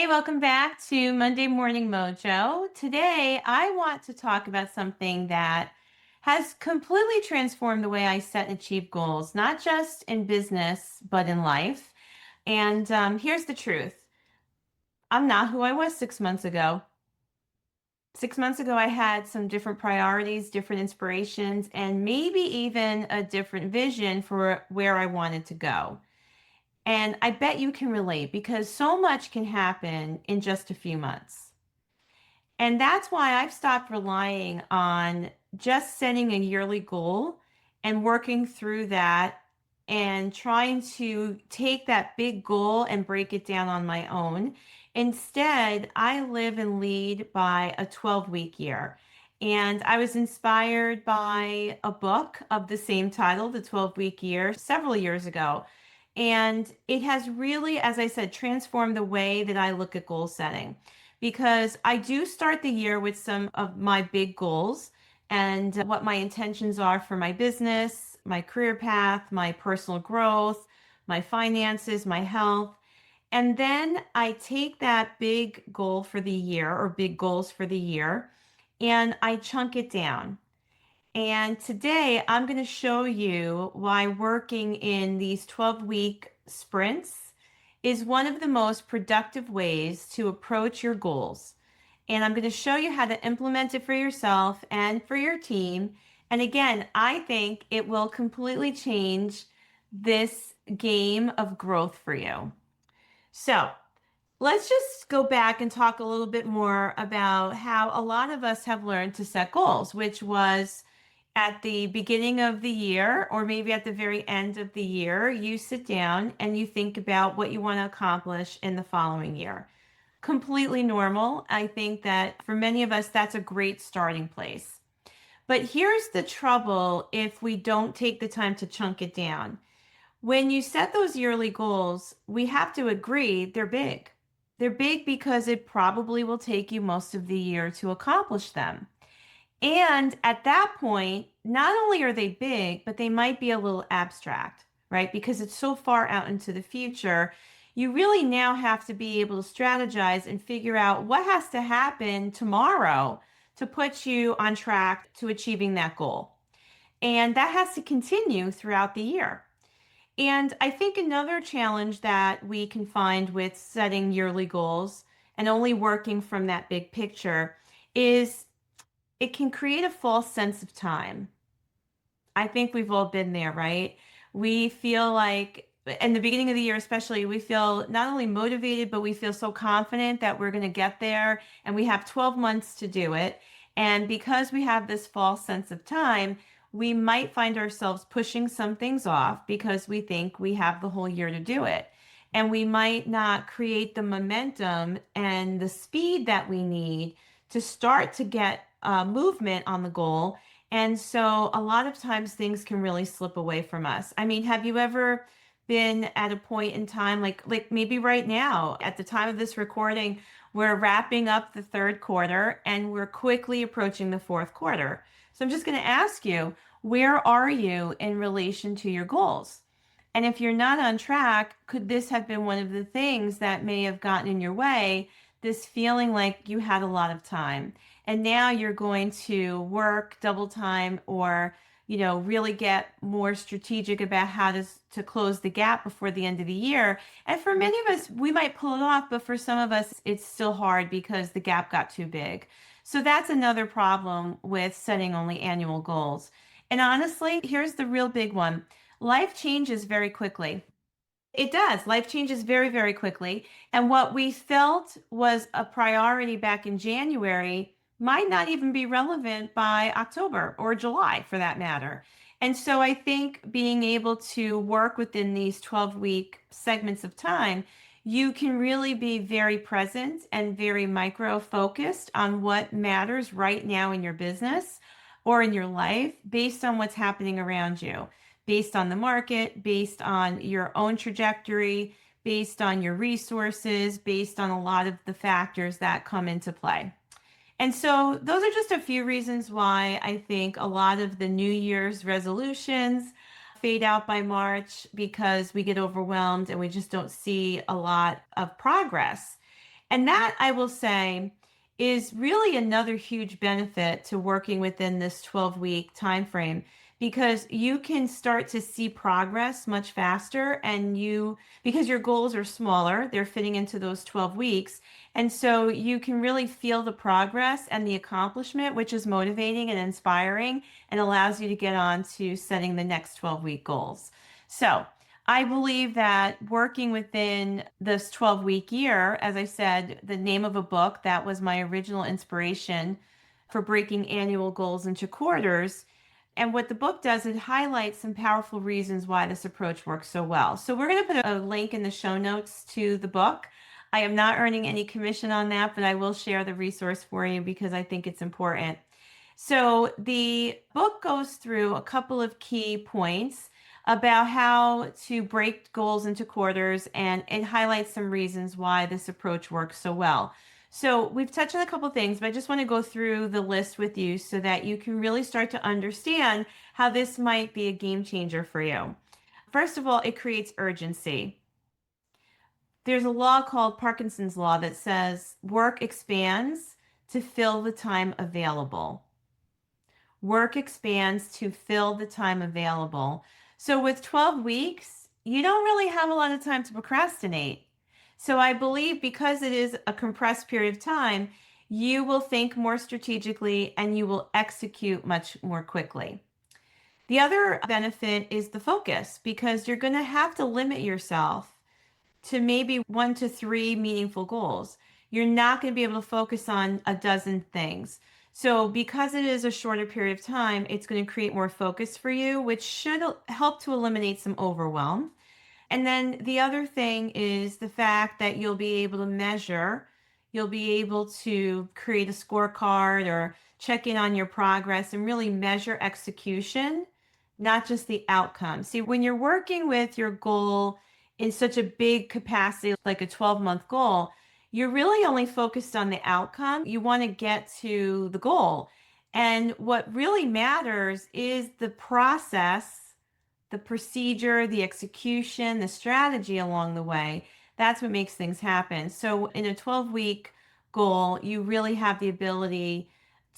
Hey, welcome back to Monday Morning Mojo. Today, I want to talk about something that has completely transformed the way I set and achieve goals, not just in business, but in life. And here's the truth. I'm not who I was 6 months ago. 6 months ago, I had some different priorities, different inspirations, and maybe even a different vision for where I wanted to go. And I bet you can relate because so much can happen in just a few months. And that's why I've stopped relying on just setting a yearly goal and working through that and trying to take that big goal and break it down on my own. Instead, I live and lead by a 12-week year. And I was inspired by a book of the same title, The 12-Week Year, several years ago. And it has really, as I said, transformed the way that I look at goal setting because I do start the year with some of my big goals and what my intentions are for my business, my career path, my personal growth, my finances, my health. And then I take that big goal for the year or big goals for the year and I chunk it down. And today I'm going to show you why working in these 12-week sprints is one of the most productive ways to approach your goals. And I'm going to show you how to implement it for yourself and for your team. And again, I think it will completely change this game of growth for you. So, let's just go back and talk a little bit more about how a lot of us have learned to set goals, which was at the beginning of the year or maybe at the very end of the year, you sit down and you think about what you want to accomplish in the following year. Completely normal. I think that for many of us, that's a great starting place. But here's the trouble if we don't take the time to chunk it down. When you set those yearly goals, we have to agree they're big. They're big because it probably will take you most of the year to accomplish them. And at that point, not only are they big, but they might be a little abstract, right? Because it's so far out into the future. You really now have to be able to strategize and figure out what has to happen tomorrow to put you on track to achieving that goal. And that has to continue throughout the year. And I think another challenge that we can find with setting yearly goals and only working from that big picture is it can create a false sense of time. I think we've all been there, right? We feel like, in the beginning of the year, especially, we feel not only motivated, but we feel so confident that we're going to get there and we have 12 months to do it. And because we have this false sense of time, we might find ourselves pushing some things off because we think we have the whole year to do it. And we might not create the momentum and the speed that we need to start to get movement on the goal. And so a lot of times things can really slip away from us. I mean, have you ever been at a point in time like maybe right now at the time of this recording, we're wrapping up the third quarter and we're quickly approaching the fourth quarter. So I'm just going to ask you, where are you in relation to your goals? And if you're not on track, could this have been one of the things that may have gotten in your way, this feeling like you had a lot of time? And now you're going to work double time or, really get more strategic about how to close the gap before the end of the year. And for many of us, we might pull it off, but for some of us, it's still hard because the gap got too big. So that's another problem with setting only annual goals. And honestly, here's the real big one. Life changes very quickly. It does. Life changes very, very quickly. And what we felt was a priority back in January might not even be relevant by October or July for that matter. And so I think being able to work within these 12-week segments of time, you can really be very present and very micro focused on what matters right now in your business or in your life based on what's happening around you, based on the market, based on your own trajectory, based on your resources, based on a lot of the factors that come into play. And so those are just a few reasons why I think a lot of the New Year's resolutions fade out by March because we get overwhelmed and we just don't see a lot of progress. And that, I will say, is really another huge benefit to working within this 12-week time frame, because you can start to see progress much faster, and you because your goals are smaller, they're fitting into those 12 weeks. And so you can really feel the progress and the accomplishment, which is motivating and inspiring and allows you to get on to setting the next 12-week goals. So, I believe that working within this 12-week year, as I said, the name of a book that was my original inspiration for breaking annual goals into quarters. And what the book does, it highlights some powerful reasons why this approach works so well. So we're going to put a link in the show notes to the book. I am not earning any commission on that, but I will share the resource for you because I think it's important. So the book goes through a couple of key points about how to break goals into quarters, and it highlights some reasons why this approach works so well. So we've touched on a couple things, but I just want to go through the list with you so that you can really start to understand how this might be a game changer for you. First of all, it creates urgency. There's a law called Parkinson's Law that says work expands to fill the time available. Work expands to fill the time available. So with 12 weeks, you don't really have a lot of time to procrastinate. So I believe because it is a compressed period of time, you will think more strategically and you will execute much more quickly. The other benefit is the focus, because you're going to have to limit yourself to maybe 1 to 3 meaningful goals. You're not going to be able to focus on a dozen things. So, because it is a shorter period of time, it's going to create more focus for you, which should help to eliminate some overwhelm. And then the other thing is the fact that you'll be able to measure, you'll be able to create a scorecard or check in on your progress and really measure execution, not just the outcome. See, when you're working with your goal in such a big capacity, like a 12-month goal, you're really only focused on the outcome. You want to get to the goal. And what really matters is the process, the procedure, the execution, the strategy along the way. That's what makes things happen. So in a 12-week goal, you really have the ability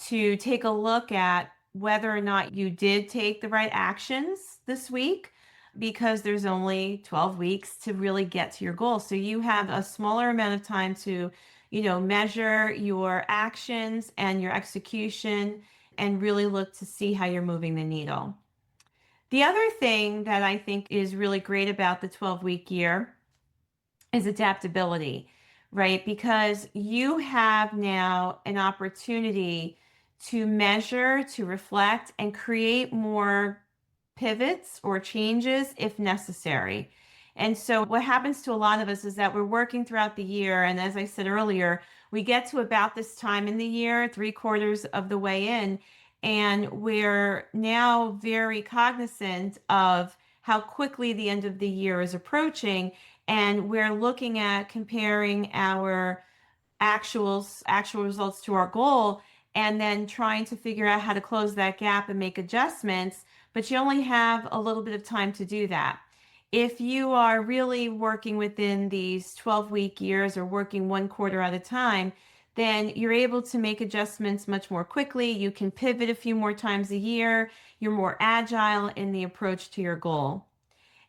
to take a look at whether or not you did take the right actions this week, because there's only 12 weeks to really get to your goal. So you have a smaller amount of time to, measure your actions and your execution and really look to see how you're moving the needle. The other thing that I think is really great about the 12-week year is adaptability, right? Because you have now an opportunity to measure, to reflect, and create more pivots or changes if necessary. And so, what happens to a lot of us is that we're working throughout the year. And as I said earlier, we get to about this time in the year, 3/4 of the way in, and we're now very cognizant of how quickly the end of the year is approaching. And we're looking at comparing our actual results to our goal, and then trying to figure out how to close that gap and make adjustments. But you only have a little bit of time to do that. If you are really working within these 12-week years or working 1 quarter at a time, then you're able to make adjustments much more quickly. You can pivot a few more times a year. You're more agile in the approach to your goal.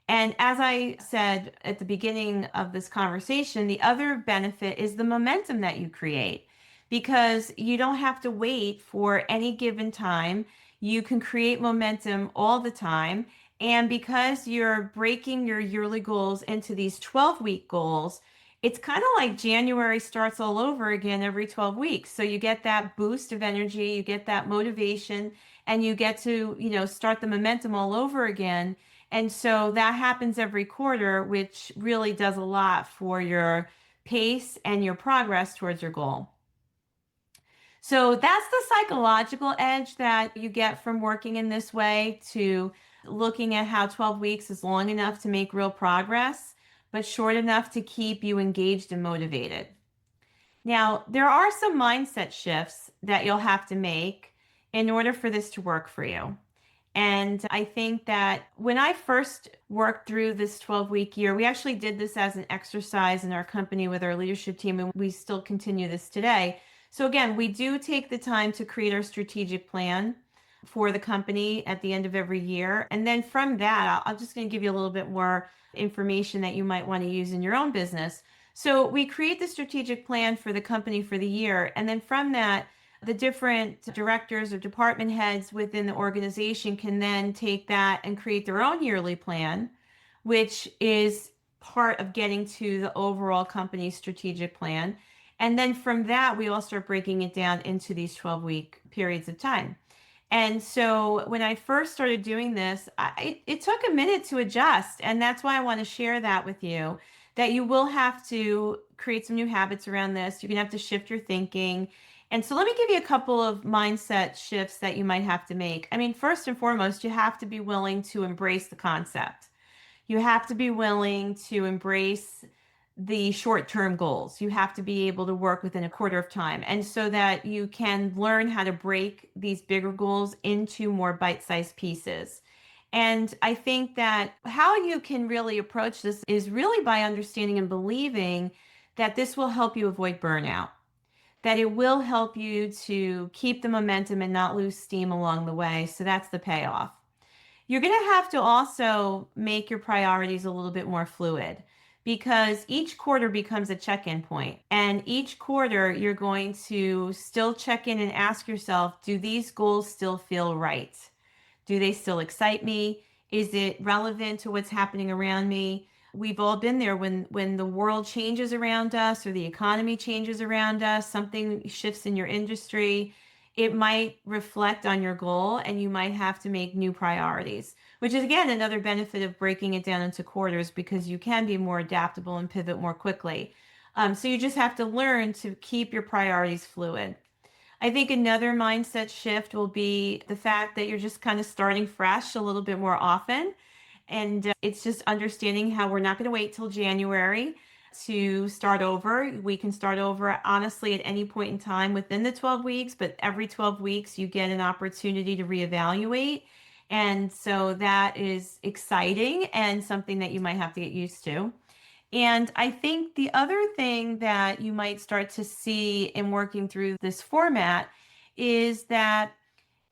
And as I said at the beginning of this conversation, the other benefit is the momentum that you create, because you don't have to wait for any given time. You can create momentum all the time. And because you're breaking your yearly goals into these 12-week goals, it's kind of like January starts all over again every 12 weeks. So you get that boost of energy, you get that motivation, and you get to, start the momentum all over again. And so that happens every quarter, which really does a lot for your pace and your progress towards your goal. So that's the psychological edge that you get from working in this way, to looking at how 12 weeks is long enough to make real progress, but short enough to keep you engaged and motivated. Now, there are some mindset shifts that you'll have to make in order for this to work for you. And I think that when I first worked through this 12-week year, we actually did this as an exercise in our company with our leadership team, and we still continue this today. So, again, we do take the time to create our strategic plan for the company at the end of every year. And then from that, I'm just going to give you a little bit more information that you might want to use in your own business. So, we create the strategic plan for the company for the year. And then from that, the different directors or department heads within the organization can then take that and create their own yearly plan, which is part of getting to the overall company strategic plan. And then from that, we all start breaking it down into these 12-week periods of time. And so when I first started doing this, it took a minute to adjust. And that's why I want to share that with you, that you will have to create some new habits around this. You're going to have to shift your thinking. And so let me give you a couple of mindset shifts that you might have to make. I mean, first and foremost, you have to be willing to embrace the concept. You have to be willing to embrace the short-term goals. You have to be able to work within a quarter of time. And so that you can learn how to break these bigger goals into more bite-sized pieces. And I think that how you can really approach this is really by understanding and believing that this will help you avoid burnout, that it will help you to keep the momentum and not lose steam along the way. So that's the payoff. You're going to have to also make your priorities a little bit more fluid because each quarter becomes a check-in point. And each quarter, you're going to still check in and ask yourself, do these goals still feel right? Do they still excite me? Is it relevant to what's happening around me? We've all been there when the world changes around us or the economy changes around us, something shifts in your industry. It might reflect on your goal and you might have to make new priorities, which is again another benefit of breaking it down into quarters because you can be more adaptable and pivot more quickly. So you just have to learn to keep your priorities fluid. I think another mindset shift will be the fact that you're just kind of starting fresh a little bit more often. And it's just understanding how we're not going to wait till January to start over. We can start over honestly at any point in time within the 12 weeks, but every 12 weeks you get an opportunity to reevaluate. And so that is exciting and something that you might have to get used to. And I think the other thing that you might start to see in working through this format is that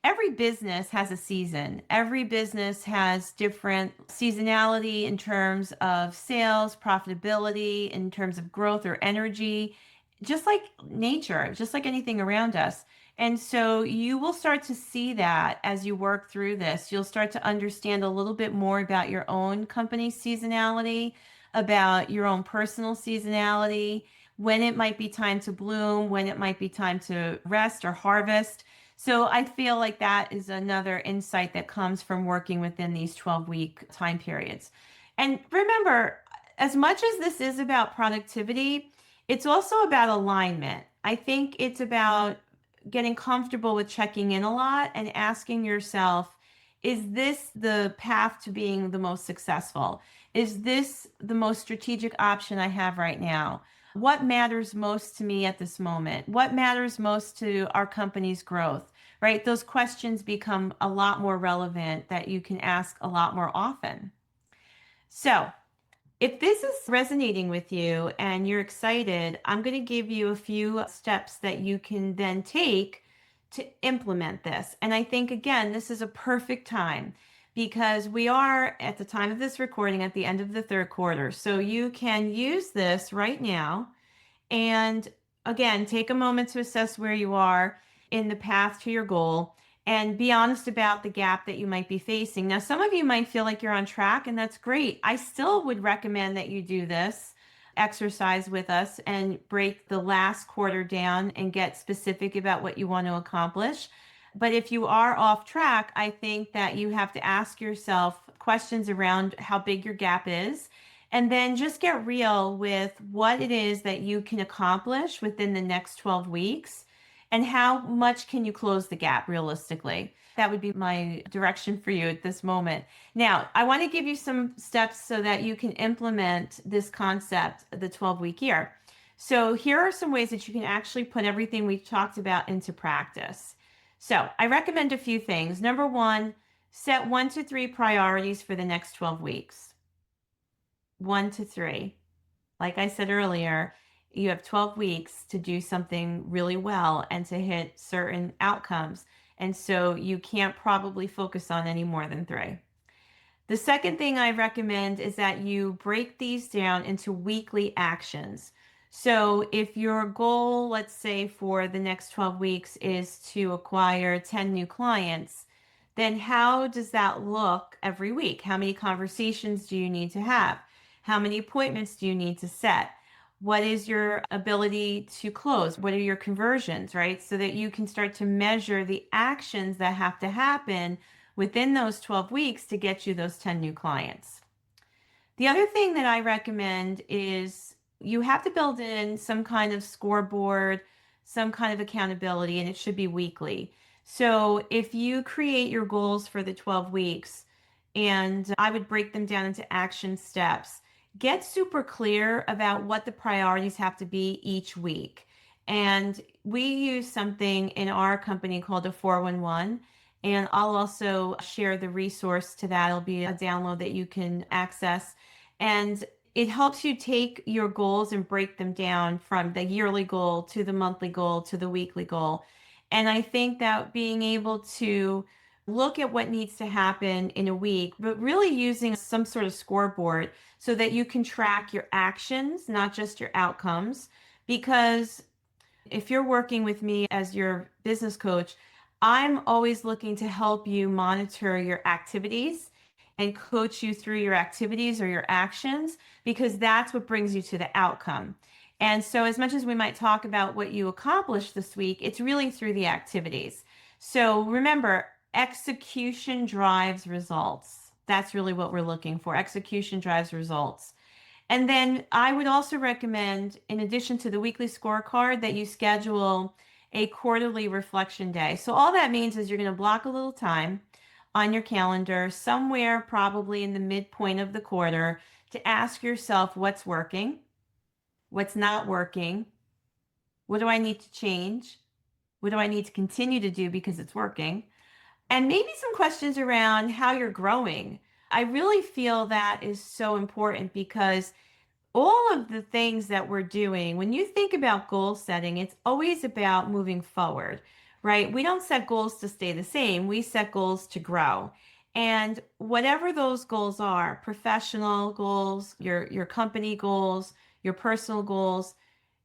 every business has a season. Every business has different seasonality in terms of sales, profitability, in terms of growth or energy, just like nature, just like anything around us. And so you will start to see that as you work through this. You'll start to understand a little bit more about your own company's seasonality, about your own personal seasonality, when it might be time to bloom, when it might be time to rest or harvest. So I feel like that is another insight that comes from working within these 12-week time periods. And remember, as much as this is about productivity, it's also about alignment. I think it's about getting comfortable with checking in a lot and asking yourself, is this the path to being the most successful? Is this the most strategic option I have right now? What matters most to me at this moment? What matters most to our company's growth, right? Those questions become a lot more relevant that you can ask a lot more often. So, if this is resonating with you and you're excited, I'm going to give you a few steps that you can then take to implement this. And I think, again, this is a perfect time because we are at the time of this recording at the end of the third quarter. So you can use this right now and again, take a moment to assess where you are in the path to your goal and be honest about the gap that you might be facing. Now, some of you might feel like you're on track, and that's great. I still would recommend that you do this exercise with us and break the last quarter down and get specific about what you want to accomplish. But if you are off track, I think that you have to ask yourself questions around how big your gap is. And then just get real with what it is that you can accomplish within the next 12 weeks and how much can you close the gap realistically. That would be my direction for you at this moment. Now, I want to give you some steps so that you can implement this concept, the 12-week year. So here are some ways that you can actually put everything we've talked about into practice. So I recommend a few things. Number one, Set 1 to 3 priorities for the next 12 weeks. 1 to 3. Like I said earlier, you have 12 weeks to do something really well and to hit certain outcomes. And so you can't probably focus on any more than three. The second thing I recommend is that you break these down into weekly actions. So if your goal, let's say for the next 12 weeks, is to acquire 10 new clients, then how does that look every week? How many conversations do you need to have? How many appointments do you need to set? What is your ability to close? What are your conversions, right? So that you can start to measure the actions that have to happen within those 12 weeks to get you those 10 new clients. The other thing that I recommend is you have to build in some kind of scoreboard, some kind of accountability, and it should be weekly. So if you create your goals for the 12 weeks, and I would break them down into action steps, get super clear about what the priorities have to be each week. And we use something in our company called a 411. And I'll also share the resource to that. It'll be a download that you can access. And it helps you take your goals and break them down from the yearly goal to the monthly goal to the weekly goal. And I think that being able to look at what needs to happen in a week, but really using some sort of scoreboard so that you can track your actions, not just your outcomes. Because if you're working with me as your business coach, I'm always looking to help you monitor your activities and coach you through your activities or your actions because that's what brings you to the outcome. And so, as much as we might talk about what you accomplished this week, it's really through the activities. So, remember, execution drives results. That's really what we're looking for. Execution drives results. And then I would also recommend, in addition to the weekly scorecard, that you schedule a quarterly reflection day. So all that means is you're going to block a little time on your calendar, somewhere probably in the midpoint of the quarter, to ask yourself what's working, what's not working, what do I need to change, what do I need to continue to do because it's working, and maybe some questions around how you're growing. I really feel that is so important because all of the things that we're doing, when you think about goal setting, it's always about moving forward, right? We don't set goals to stay the same. We set goals to grow. And whatever those goals are, professional goals, your company goals, your personal goals,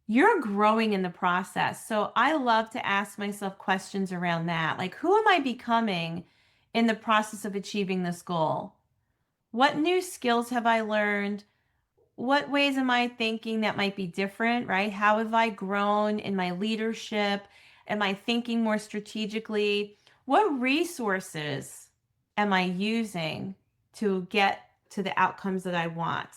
you're growing in the process. So I love to ask myself questions around that. Like, who am I becoming in the process of achieving this goal? What new skills have I learned? What ways am I thinking that might be different, right? How have I grown in my leadership? Am I thinking more strategically? What resources am I using to get to the outcomes that I want,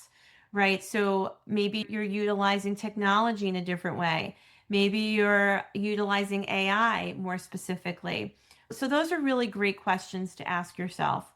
right? So maybe you're utilizing technology in a different way. Maybe you're utilizing AI more specifically. So those are really great questions to ask yourself.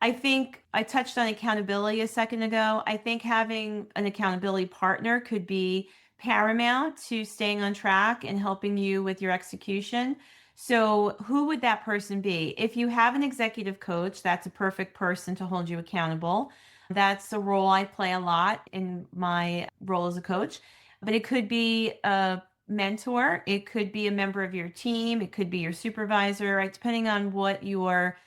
I think I touched on accountability a second ago. I think having an accountability partner could be paramount to staying on track and helping you with your execution. So, who would that person be? If you have an executive coach, that's a perfect person to hold you accountable. That's a role I play a lot in my role as a coach. But it could be a mentor, it could be a member of your team, it could be your supervisor, right? Depending on what your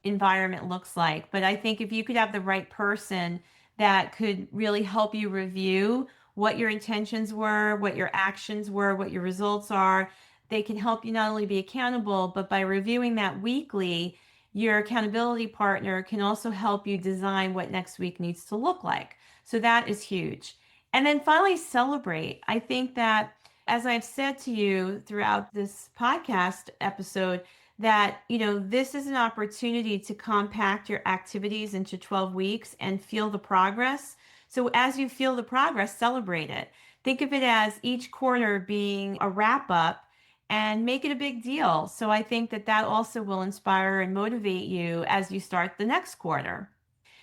environment looks like. But I think if you could have the right person that could really help you review what your intentions were, what your actions were, what your results are, they can help you not only be accountable, but by reviewing that weekly, your accountability partner can also help you design what next week needs to look like. So that is huge. And then finally, celebrate. I think that, as I've said to you throughout this podcast episode, that this is an opportunity to compact your activities into 12 weeks and feel the progress. So as you feel the progress, celebrate it. Think of it as each quarter being a wrap up and make it a big deal. So I think that that also will inspire and motivate you as you start the next quarter.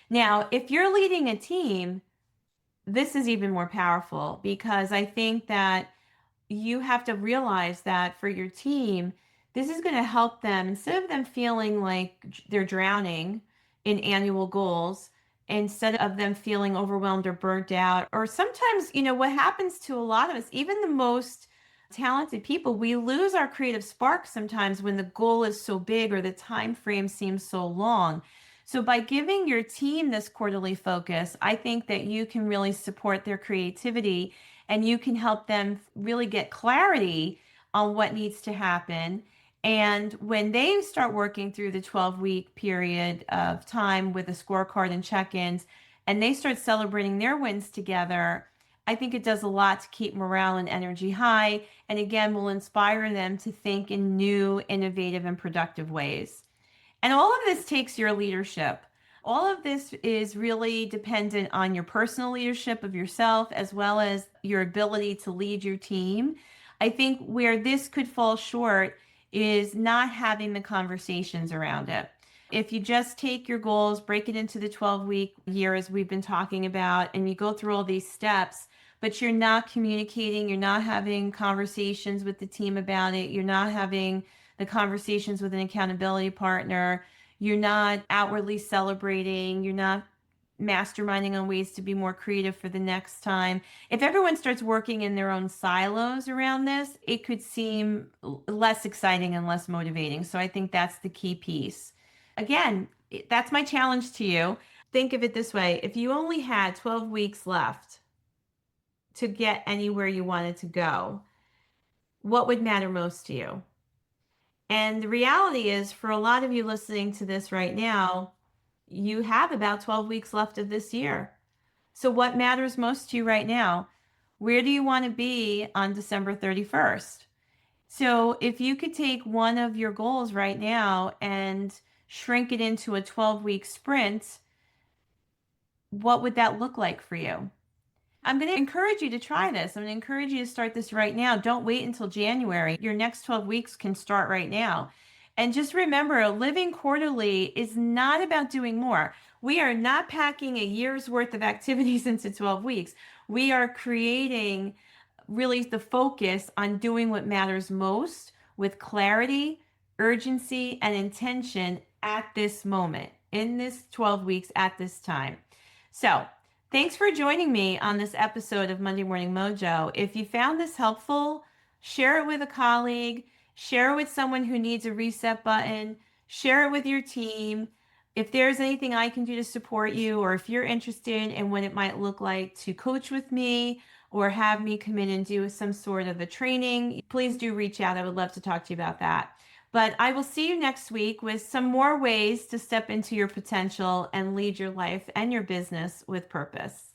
Now, if you're leading a team, this is even more powerful because I think that you have to realize that for your team, This is going to help them instead of them feeling like they're drowning in annual goals, instead of them feeling overwhelmed or burnt out. Or sometimes, what happens to a lot of us, even the most talented people, we lose our creative spark sometimes when the goal is so big or the time frame seems so long. So by giving your team this quarterly focus, I think that you can really support their creativity and you can help them really get clarity on what needs to happen. And when they start working through the 12-week period of time with a scorecard and check-ins, and they start celebrating their wins together, I think it does a lot to keep morale and energy high. And again, will inspire them to think in new, innovative, and productive ways. And all of this takes your leadership. All of this is really dependent on your personal leadership of yourself as well as your ability to lead your team. I think where this could fall short is not having the conversations around it. If you just take your goals, break it into the 12-week year, as we've been talking about, and you go through all these steps, but you're not communicating, you're not having conversations with the team about it, you're not having the conversations with an accountability partner, you're not outwardly celebrating, you're not masterminding on ways to be more creative for the next time. If everyone starts working in their own silos around this, it could seem less exciting and less motivating. So I think that's the key piece. Again, that's my challenge to you. Think of it this way. If you only had 12 weeks left to get anywhere you wanted to go, what would matter most to you? And the reality is, for a lot of you listening to this right now, you have about 12 weeks left of this year. So, what matters most to you right now? Where do you want to be on December 31st? So, if you could take one of your goals right now and shrink it into a 12-week sprint, what would that look like for you? I'm going to encourage you to try this. I'm going to encourage you to start this right now. Don't wait until January. Your next 12 weeks can start right now. And just remember, living quarterly is not about doing more. We are not packing a year's worth of activities into 12 weeks. We are creating really the focus on doing what matters most with clarity, urgency, and intention at this moment, in this 12 weeks at this time. So, thanks for joining me on this episode of Monday Morning Mojo. If you found this helpful, share it with a colleague, share it with someone who needs a reset button, share it with your team. If there's anything I can do to support you, or if you're interested in what it might look like to coach with me or have me come in and do some sort of a training, please do reach out. I would love to talk to you about that. But I will see you next week with some more ways to step into your potential and lead your life and your business with purpose.